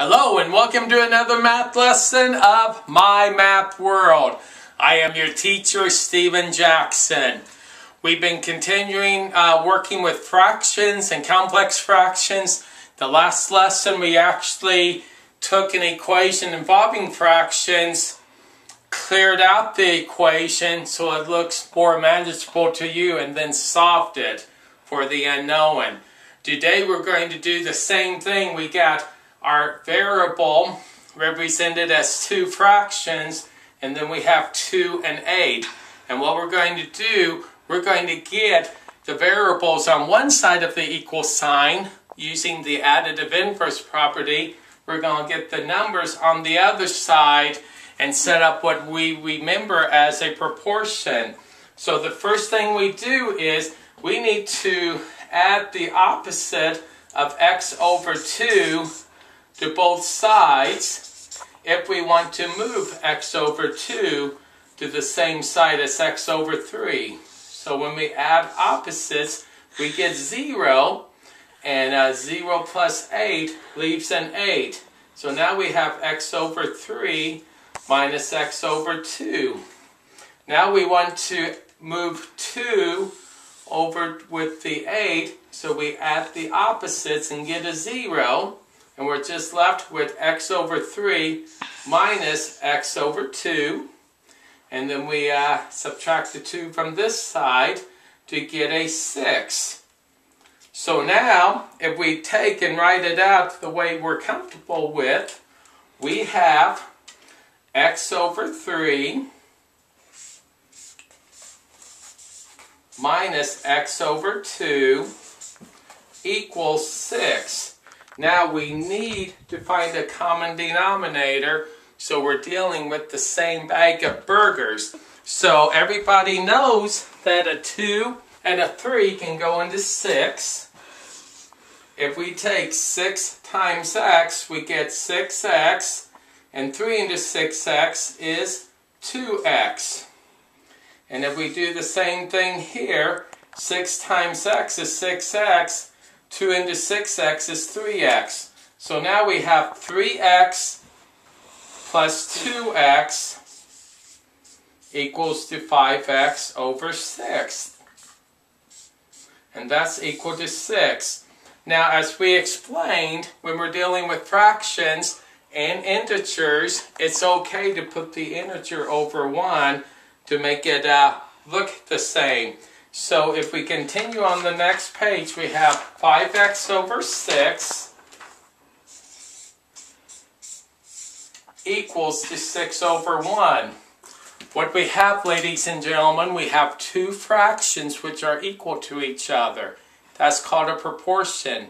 Hello and welcome to another math lesson of My Math World. I am your teacher, Stephen Jackson. We've been continuing working with fractions and complex fractions. The last lesson we actually took an equation involving fractions, cleared out the equation so it looks more manageable to you, and then solved it for the unknown. Today we're going to do the same thing. We got our variable represented as two fractions, and then we have 2 and 8. And what we're going to do, we're going to get the variables on one side of the equal sign using the additive inverse property. We're going to get the numbers on the other side and set up what we remember as a proportion. So the first thing we do is we need to add the opposite of x over 2 to both sides if we want to move x over 2 to the same side as x over 3. So when we add opposites, we get 0, and 0 plus 8 leaves an 8. So now we have x over 3 minus x over 2. Now we want to move 2 over with the 8, so we add the opposites and get a 0. And we're just left with x over 3 minus x over 2. And then we subtract the 2 from this side to get a 6. So now, if we take and write it out the way we're comfortable with, we have x over 3 minus x over 2 equals 6. Now we need to find a common denominator, so we're dealing with the same bag of burgers. So everybody knows that a 2 and a 3 can go into 6. If we take 6 times x, we get 6x, and 3 into 6x is 2x. And if we do the same thing here, 6 times x is 6x, 2 into 6x is 3x. So now we have 3x plus 2x equals to 5x over 6. And that's equal to 6. Now, as we explained, when we're dealing with fractions and integers, it's okay to put the integer over 1 to make it look the same. So if we continue on the next page, we have 5x over 6 equals to 6 over 1. What we have, ladies and gentlemen, we have two fractions which are equal to each other. That's called a proportion.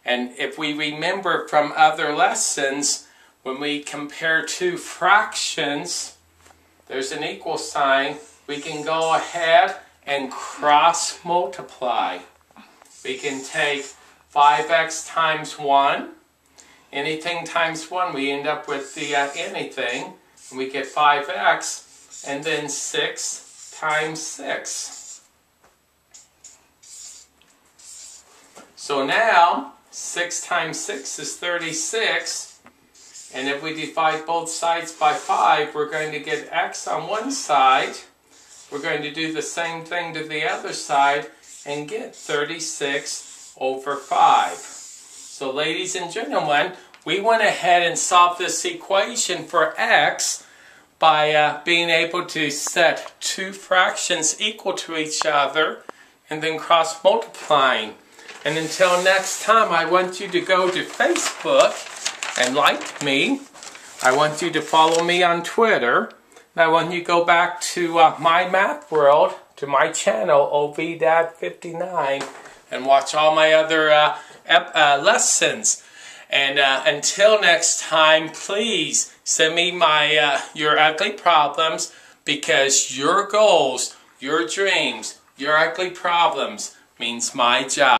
And if we remember from other lessons, when we compare two fractions, there's an equal sign, we can go ahead and cross multiply. We can take 5x times 1. Anything times 1, we end up with the anything. And we get 5x, and then 6 times 6. So now, 6 times 6 is 36. And if we divide both sides by 5, we're going to get x on one side. We're going to do the same thing to the other side and get 36 over 5. So ladies and gentlemen, we went ahead and solved this equation for x by being able to set two fractions equal to each other and then cross multiplying. And until next time, I want you to go to Facebook and like me. I want you to follow me on Twitter. Now, when you go back to My Math World, to my channel, OVDad59, and watch all my other lessons. And until next time, please send me your ugly problems, because your goals, your dreams, your ugly problems means my job.